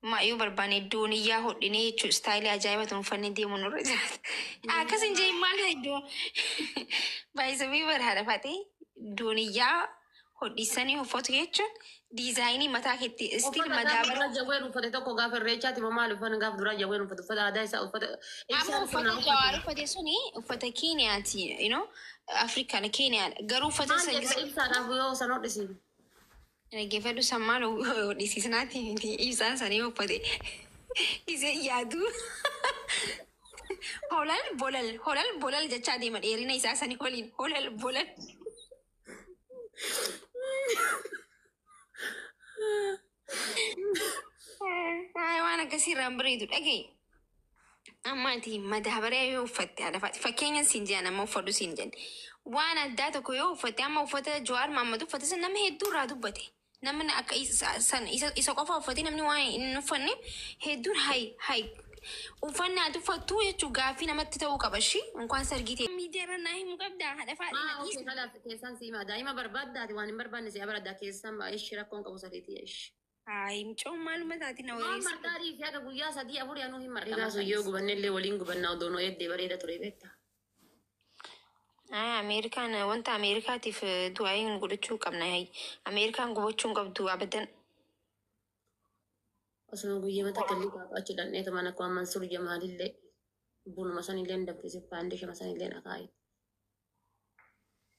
ما يوبر باني دونيا هوديني تشو ستايل عجيبة تنفني دي من الرجال كسن جاي مال هيدو بايزوي برهارة فاتي دونيا هودي سني هفوت يتشو ديزايني متا كتي استيل مدابر جوين وفتة تكو غاف الريشات ممالو فانا غاف درا جوين وفتة فتة دايسا وفتة أما فتى جواري فتى سوني فتى كينياتي you know أفريقيا كينيا جرو فتى سنجس إبسان أبويو سنوات دسين أنا جيفادو سمانو دي سيسناتي دي إبسان سني وفتى إزاي يادو هولال بولال جتشا دي من إيرينا إسا سني كولين هولال بولال وانا كسي رامبريدو أجي أما أنتي ما دهبري وفتى على فات فكين سنجانا ما فردو سنجان وانا داتا كيو فتى أما وفتى جوار مامدو فتى سنم هيدو رادو بتي نمنا أك إسا قفا فتى نمني واي نفني هيدو هاي وفنا دفتو يتوقع فينا ما تتوقع بشي ونكون سرقتي ميدير ناهي مقبدا هذا فعلا أوكي خلاص كيسان سيما دايما برباد داتي واني برباد نسي أبرد كيسان ما إيش شراكون كابو سريتي إيش هاي مچو معلومات آتی ما نويس مرداري فيها كبويا سدي أبوري أنو هم مردا كاسو يو غبنة اللي ولين غبنة ودونو يدي بريدة تريبتا أمريكان وانت أمريكا تف دعاين نقولتشو كمنا هاي أمريكان قبضشون قبضو أبدا أصلا غويا ما تكلي كاب أشيلان إيه كمان أكو منصور جمال اللي بونو مثلا اللي ندب كيسي بانديش مثلا اللي نكاي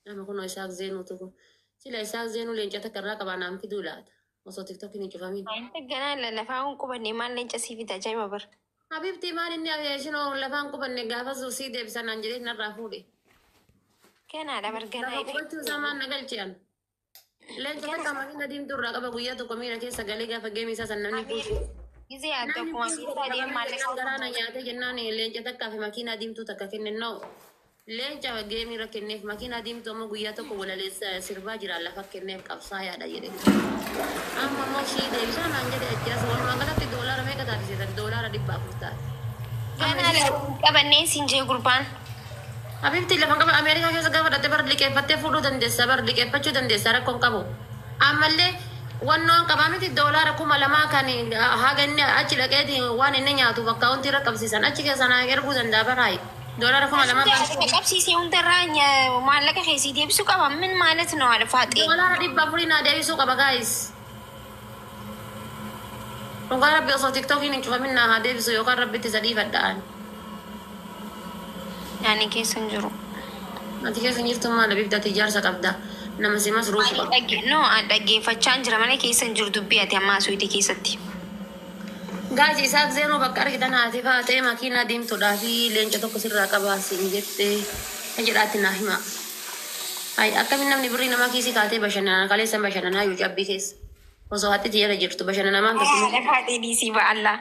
أما كنا إساق زينو تكو سيلا إساق زينو لين جاتا كرا كبانا أم في دولات وصو تيك توك نيجو فامين أنت جنا لفاهم كوبني ما لين جسي في دجاج مبر حبيبتي ما لني أبيشنو لفان كوبن نقافة زوسي دي بسان أنجلي نرافودي كان على برجنا لفا كوبتو زمان نقل جيان لين جاتا كمان نديم تورا كبا غويا تو كميرا كيسا غالي غافة جيمي ساسا نمني بوشو إذا أنت كمان تادي مالك Karana nyaata jennaan leenca takkaa fi makiinaa diimtuu takka kennennoo leenca geemii irra kenneef makiinaa diimtuu ammoo guyyaa tokko walaleessa sirbaa jiraan lafa kenneef qabsaa yaada jedhe. Amma ammoo shii deebisaa naan jedhe ajjaas walumaa galatti doolaara meeqa taasisetan doolaara 400 taate. كان على كبني سنجي قربان Habibti lafa qaba Ameerikaa keessa gaafa dhatte bar liqeeffattee fuudhuu dandeessa bar liqeeffachuu dandeessa rakkoon qabu. Ammallee wannoon qabaa miti doolaara 2,000 kan haga inni achi dhaqeeti waan inni nyaatu bakka wanti irra qabsiisan achi keessa naa erguu danda'a baraay. Doolaara 2,000 qabsiisee hunda raanya maallaqa keessii deebisuu qaba min maalet ነው አለ ፋጤ doolaara 400 naa deebisuu qaba gaayis. Dhugaa rabbi osoo tiktookiin hin cufamin naa haa deebisu yookaan rabbitti isa dhiifadha'an. يعني كيسن جرو Ati keessa jirtu maal abibdati ijaarsa qabda nama simas ruusu qaba. no dhaggeeffachaa jira malee keessan jiru dubbii ati ammaa suutii keessatti. Gaasi isaaf zeenuu bakka argitan haati faatee makiinaa diimtuudhaa fi leenca tokko sirraa qabaasiin jettee kan jedhaatti naa hima. Hayi akkamiin namni birrii namaa kiisii kaatee bashannanaa kaleessan bashannanaa yoo cabbii keessa. Osoo haatti xiyyeera jirtu bashannanamaan akkasuma. Faatee dhiisii ba'allaa.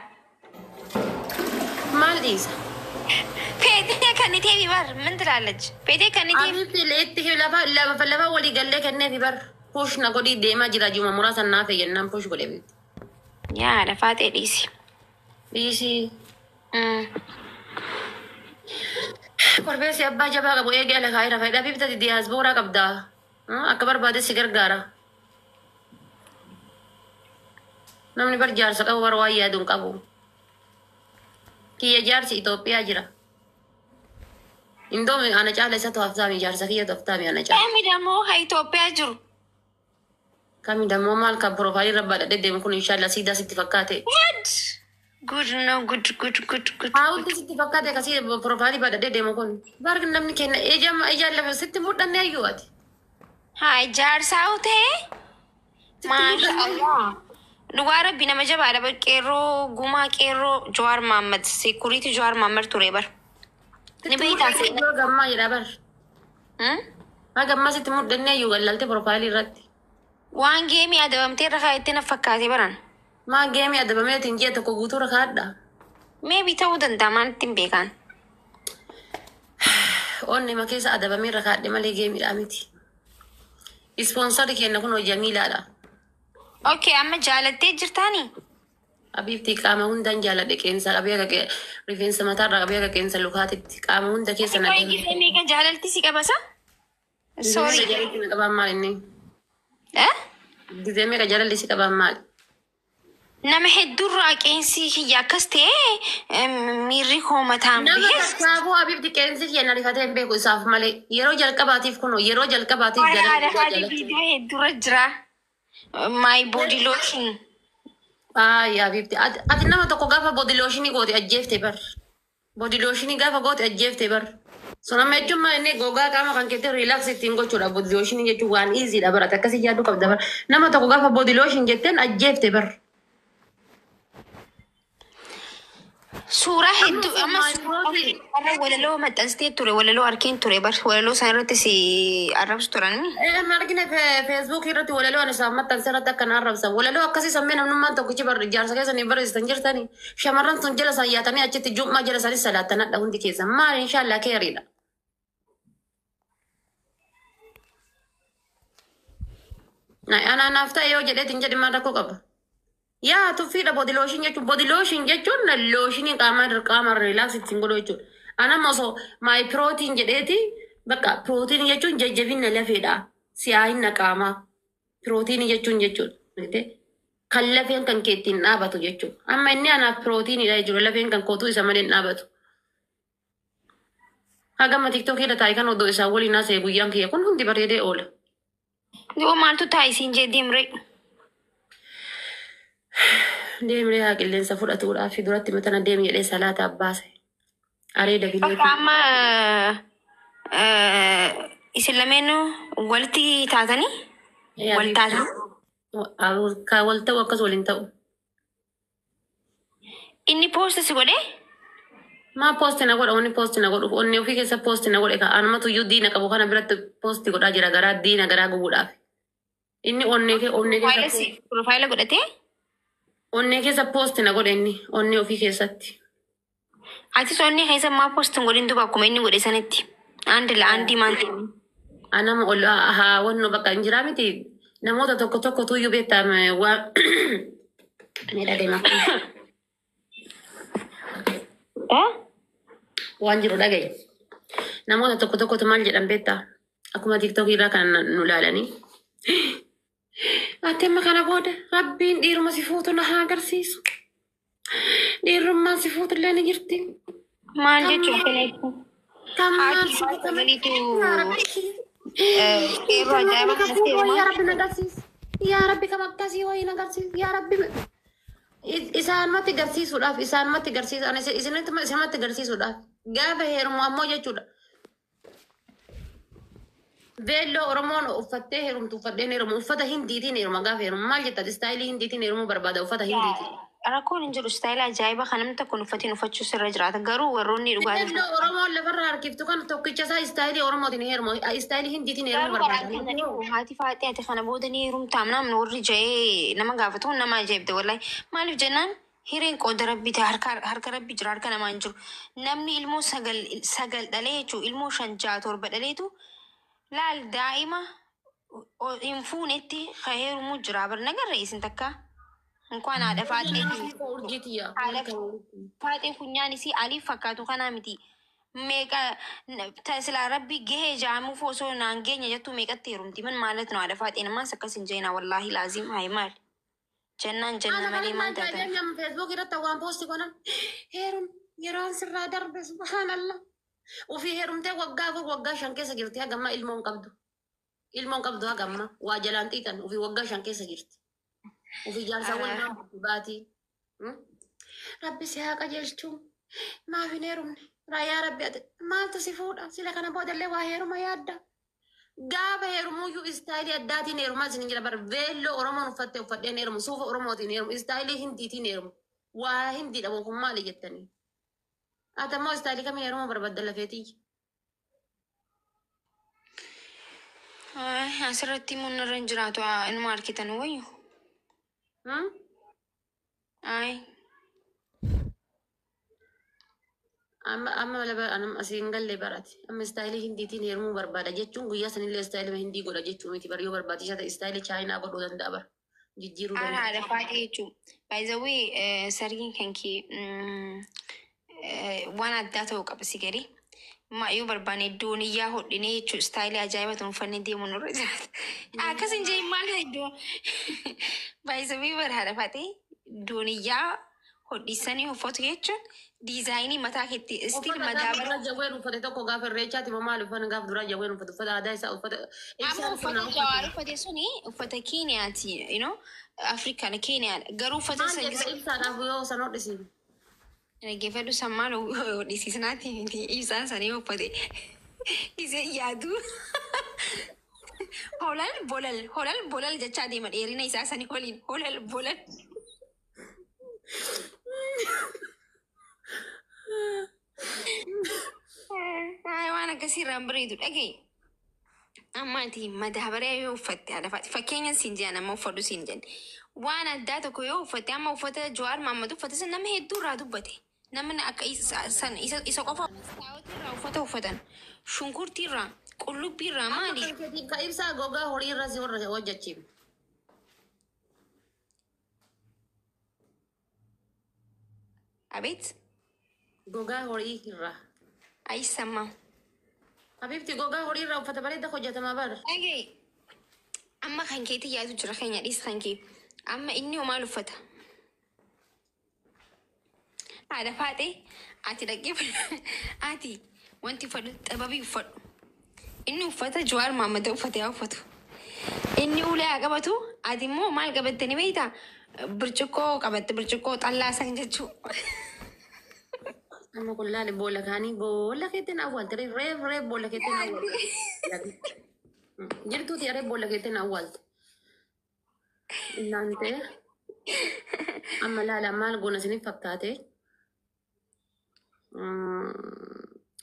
Maal dhiisa? Feetee kan itee bibar min tilaalach. Feetee kan itee. Abibti leetti lafa walii gallee kenneefi bar puush na godhii deemaa jira juma muraasa naa fayyannaan puush godhee bitti. Yaada faatee dhiisi. Dhiisii. Korbeessi abbaa jabaa qabu eegee ala kaayira fayyada bibtati diyaasbooraa qabdaa. Akka barbaade si gargaara. Namni bar jaarsa qabu bar waan yaaduun qabu. Kiyya jaarsi Itoophiyaa jira. Indoomi ana caala isa to'aftaami jaarsa kiyya to'aftaami ana caala. Kami dammoo ha Itoophiyaa jiru. Kami dammoo maal kan profaayilii irra baadhadhee deemu kun inshaallah siidaa sitti fakkaate. What? Good no good. Haawulti sitti fakkaate kasii profaayilii baadhadhee deemu kun. Barga namni kenna ijaan lafa sitti mudhanne ayyuu ati. Haa ijaarsaa ta'ee. Maasha Allah. Dhugaa rabbi nama jabaadha bar qeerroo gumaa qeerroo Jawaar Mohaammed seekuriitii Jawaar Mohaammed ture bar. Ni beektaa seena. Yoo gammaa jedha bar. Haa gammaa sitti mudhanne ayyuu gallalte profaayilii irratti. Waan geemii adabamtee irra kaayettee na fakkaate baran. Maa geemii adabameetiin ji'a tokko guutuu irra kaadha. Meebii ta'uu danda'a maalitti hin beekan. Onni ma keessa adabamee irra kaadhe malee geemiidhaa miti. Ispoonsarri kenna kun hojii miilaadha. Okay amma jaalattee jirtaanii? Abibti qaama hundaan jaaladhe qeensa qabee rifeensa mataarraa qabee qeensa lukaatitti qaama hunda keessa Wayi gisee meeqa jaalalti si qabasa? Sorry. Jaalalli si qabaan maal inni? Eh? Gisee meeqa jaalalli si qabaan maal? nama heddurraa qeensi kiyya akkas ta'e miirri koo mataan nama bihees. tasaafuu abibti qeensi kiyya rifatee hin beeku isaaf malee yeroo jalqabaatiif kun yeroo jalqabaatiif Haadha haadha jalatti. viidiyoo heddurra jira. My body lotion. Ay abibti ati nama tokko gaafa body lotionii goote ajjeefte bar. Body lotionii gaafa goote ajjeefte bar. Sonama jechuun maal inni gogaa qaama kan keetti relax ittiin gochuudha. Body lotionii jechuun waan easy dha barate akkasii yaaduu qabda bar. Nama tokko gaafa body lotion jetteen ajjeefte bar. Suuraa hedduu amma suuraa walaloo maxxansitee ture walaloo arkeen ture bar walaloo isaan irratti si arrabsu turan. Margina Facebook irratti walaloo ani isaan maxxanse irratti akka arrabsan. Walaloo akkasii sammee namnummaan tokkichi bar ijaarsa keessanii barreessitan jirtanii. Shamarran sun jala isaan yaatanii achitti jummaa jala isaanii salaatanadha hundi keessa. Maal inshaallah keeriidha. Anaaf ta'e yoo jedheetiin jedhi maal rakkoo qaba. Yaa tuffiidha body lotion jechuun body lotion jechuun looshinii qaama relax ittiin godhu jechuudha. Anam osoo my protein jedheeti bakka protein jechuun jajjabina lafeedha. Siyaa'ina qaamaa protein jechuudha. Kan lafeen kan kee ittiin dhaabatu jechuudha. Amma inni anaaf proteinidha jechuudha lafeen kan kootuu isa malee hin dhaabatu. Hagamma tiktookii irra taa'e kan oddoo isaa waliin haasa'e guyyaan kiyya kun hundi bareedee oola. Yoo maaltu taa'isiin jee deemree. Deemree haa qilleensa fudhatuudhaaf duratti matana deemi jedhee salaata abbaase. Areeda Bakka bineetii. amma isin lameenuu walitti taatanii wal taatan. Ka wal ta'u akkas waliin ta'u. Inni poosta si godhee Maa poosti na godha onni poosti na godhu onni ofii keessa poosti na godhe ka anumatu iyyuu diina qabu kana biratti poosti godhaa jira garaa diina garaa gubuudhaaf. Inni profaayila godhatee onnee keessa poosti na godhe inni onni ofii keessatti. atis onni keessa maa poostin godhin duba akkuma inni godhe sanitti andi maantiin. Anama ol haa wanno bakka hin jiraa miti namoota tokko tokko tuyyuu beektame waan miidha deema. Waan jiru dhagaye. Namoota tokko tokkotu maal jedhan beektaa? Akkuma tiktokii irraa kan nu laalanii. Ati amma kana booda rabbiin dhiiruma si fuutu na haa agarsiisu. Dhiirummaan si fuutu illee ni jirti. Maal jechuun kaleessu. Haati sagaliitu yeroo ajaa'iba kanas ta'e Yaa Rabbi na agarsiisi. Yaa Rabbi kam akkasii wayii na agarsiisi. Yaa Rabbi isaanumatti garsiisuudhaaf isaanumatti garsiisuudhaaf gaafa heerumu ammoo jechuudha. Beelloo Oromoon uffattee heerumtu uffadheen heerumu uffata hindiitiin heeruma gaafa heerumu maal jettat istaayilii hindiitiin heerumuu barbaada uffata hindiitiin. rakkoon hin jiru istaayila ajaa'iba kan namni tokko uffatiin uffachuu sirra jiraata garuu warroonni dhugaatii. Beelloo Oromoon lafarraa harkiftu kan tokkicha isaa istaayilii Oromootiin heerumu istaayilii hindiitiin heerumuu barbaada. Haati faaxee ati kana booda ni heerumtaa namni warri ja'ee nama gaafatu nama ajaa'ibda wallahi maaliif jennaan hireen qooda rabbii harka rabbii jira harka namaa hin jiru namni ilmoo sagal dhalee jechuun ilmoo 5-6-7 dhaleetu laal daa'ima hin fuunetti ka heerumuu jira bar nagarra isin takka inkwaan haadha faaxee funyaanis aliif fakkaatu kanaa miti. Meeqa silaa rabbi gahee jaamuuf osoo naan geenya jettu meeqatti heerumti man maalat no haadha faaxee namaan akkas hin jeena wallaahi laazim hayi maal jennaan jenna malee maal taatan. Facebook irratti waan poosti godhan heerum yeroon sirraa darbe subhaanallah. Ofii heerumtee waggaa 5 keessa jirti hagamma ilmoon qabdu. Ilmoon qabdu hagamma waa jalaan xiixan ofii waggaa 5 keessa jirti. Ofii jaarsaa wal baatii. Rabbi si haa qajeelchuu. Maaf hin heerumne. Raayyaa Rabbi ati maaltu si fuudha? Sila kana boodallee waa heeruma yaadda. Gaafa heerumuyyuu istaayilii addaatiin heerumaa isin jira bara beelloo Oromoon uffattee uffadheen heerumu suufa Oromootiin heerumu istaayilii hindiitiin heerumu waa hindii dhabu kun maali jettanii? Ati ammoo istaayilii kamii heerumuu barbaadda lafeetii? Asirratti immoo narra hin jiraatu inuma arkitan wayyu. Amma anam asiin galle barate amma istaayilii hindiitiin heerumuu barbaada jechuun guyyaa sanillee istaayilii hindii godha jechuun miti bara yoo barbaachisa ta'e istaayilii chaayinaa godhuu danda'a bara jijjiiruu danda'a. Haadha faaxee jechuun baay'izawii sargiin kan kee waan addaa ta'uu qaba si gadi. Maayyuu barbaane dooniyyaa hodhinee jechuun istaayilii ajaa'iba ta'uun uffannee deemuun irra jiraata. Akkas hin jee maal iddoo baay'izawii bara haadha faaxee duuniyyaa hodhisanii uffatu jechuun diizaayinii mataa keetti istiin Uffata gaafa madaabara. dura jawween uffate tokko gaafa irreechaati moo maal uffanni gaafa dura jawween uffate uffata aadaa isaa uffata Amma ibsaan kun uffata uffate. jawaar uffate suni uffata Keeniyaati, Afrikaan Keeniyaadha. Garuu uffata Maal jetta ibsaadhaaf yoo san hodhisiin. dhaggeeffadhu sammaan hodhisiisnaati miti ibsaan sanii uffate. Isee yaadu. Holal bolal jechaa deema dheerina isaa sanii waliin holal bolal. Waan akkasiirraan bareedu dhagaye. Amma ati madaabaraa yoo uffatte haadhafaati. Fakkeenya siin jedhan amma uffadhu siin jedhan. Waan addaa tokko yoo uffatte amma uffata Jawaar Mahaammad uffate san nama hedduu irraa dubbate. Namni akka isa qofa irraa uffata uffatan. Shunkurtii irraa, qullubbii irraa maali? Ka ibsaa gogaa horii irra si warra hojjechiif. Abeet Gogaa horii irraa. ayisammaa. Habibti gogaa horii irraa uffata bareeda hojjetamaa bara. Dhagaye. Amma kan keetti yaadu jira keenya dhiis kan kee. Amma inni hoo maal uffata? Haadha faatee ati dhaggeeffadhu. Ati wanti uffadhu xababii uffadhu. Inni uffata Jawaar Mahaammad uffate haa uffatu. Inni ulee haa qabatu. Ati immoo maal qabatte ni beektaa? Birciqqoo qabatte birciqqoo xallaa san jechuu. Amma kun laali boolla kaanii boolla keetti awwaalte reef boolla keetti awwaalte. Jirtuuti reef boolla keetti awwaalte. Inaante amma laala maal goona isiniif fakkaate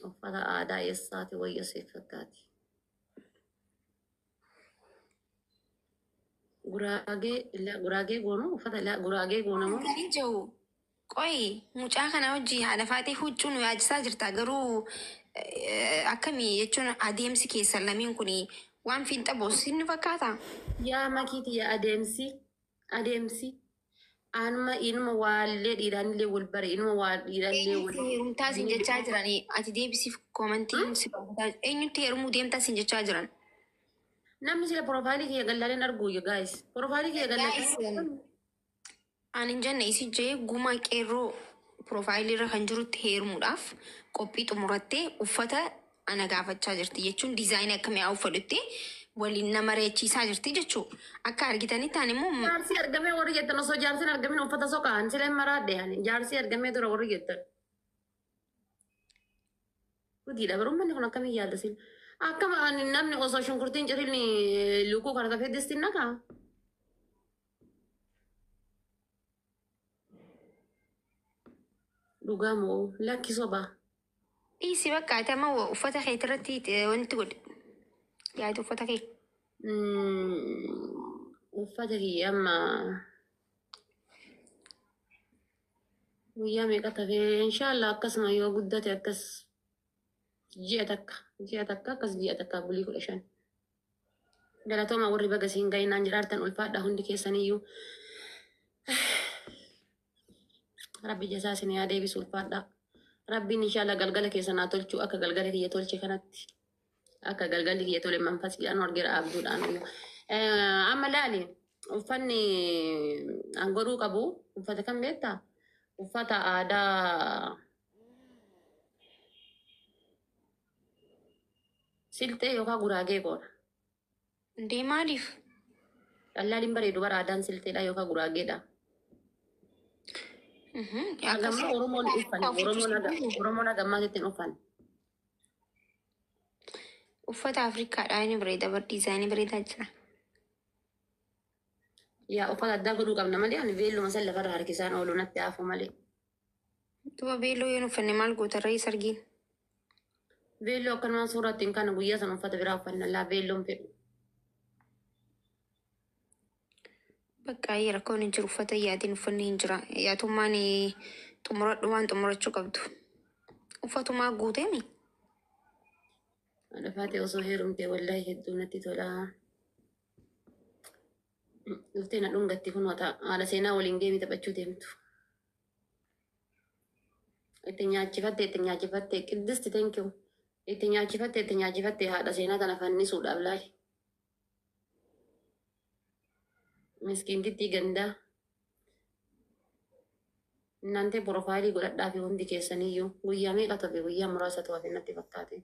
uffata aadaa eessaati wayya siif fakkaate. Guraagee goonu uffata guraagee goonamu. Kan ija'u qoyi mucaa kana hojii haadha faatee huccuu nu yaachisaa jirta garuu akkamii jechuun adeemsi keessan lamiin kun waan fiinxa boosisin nu fakkaata. Yaa makiiti yaa adeemsi anuma inuma waallee dhiiraanillee wal bare inuma waal dhiiraanillee wal. Heerumtaa sin jechaa jiranii ati deebisiif koomantiin si eenyutti heerumuu deemtaa sin jechaa jiran. Namni sila profaayilii kiyya gallaaleen arguu yoo gaayis profaayilii kiyya gallaaleen. Ani hin jenne isi jee gumaa qeerroo piroofaayilii irra kan jirutti heerumuudhaaf qophii xumurattee uffata ana gaafachaa jirti jechuun diizaayinii akkamii haa uffadhutti waliin nama reechiisaa jirti jechuudha. Akka argitanitti ani immoo Jaarsi argamee warri jettan osoo jaarsiin argamin uffata soqaan sileen maraadhe ani jaarsi argamee dura warri jettan. Gudiidha barummanni kun akkamii yaadda sin akkama ani namni osoo shunkurtiin cirilni lukuu kana tafee distiin nakaa. Dhugaa moo lakki sobaa. dhiisi bakka ati amma uffata kee irratti wanti godhe yaadu uffata kee. Uffata kiyya amma guyyaa meeqa tafee inshaallah akkasuma yoo guddate akkas ji'a takka akkas ji'a takka bulii 15. Galatooma warri baga siin ga'inaan jiraatan ulfaadha hundi keessaniyyuu. Rabbi jasaa isin yaa deebisu ulfaadha. Rabbiin inshaallah galgala keessanaa tolchuu akka galgala kiyya tolche kanatti. Akka galgalli kiyya tole manfasiidhaan argira abduudhaan. Amma laali uffanni an godhuu qabu uffata kam beektaa? Uffata aadaa siltee yookaan guraagee godha. Ndee maaliif? Dhallaaliin bareedu bara aadaan silteedha yookaan guraageedha. Agamma Oromoon uffanne Oromoon agammaa ittiin uffanne. Uffata Afrikaadhaa inni bareeda bar diizaayinii bareedaa jira. Yaa uffata addaa godhuu qabna malee ani beelluma san lafarra harkisaan oolu natti hafu malee. Duba beelloo yoo uffanne maal goota irra isa argin. Beelloo akkanumaan suuraa ittiin kana guyyaa sana uffata biraa uffanna laa beelloon fedhu. Bakka rakkoon hin jiru uffata yaadiin uffanni hin jira. Yaatummaan xumuradhu waan xumurachuu qabdu. Uffatumaa guuteemi. Dhafaatee osoo heerumtee wallaahi hedduu natti tola. Dhuftee na dhungatti kun haala seenaa waliin geemii taphachuu deemtu. Itti nyaachifattee qiddisti teenkiu. Itti nyaachifattee haadha seenaa kana fannisuudhaaf laali. Miskiintittii gandaa Innante profaayilii godhadhaa fi hundi keessaniyyuu guyyaa meeqa tobe guyyaa muraasa tu'aaf innatti fakkaate.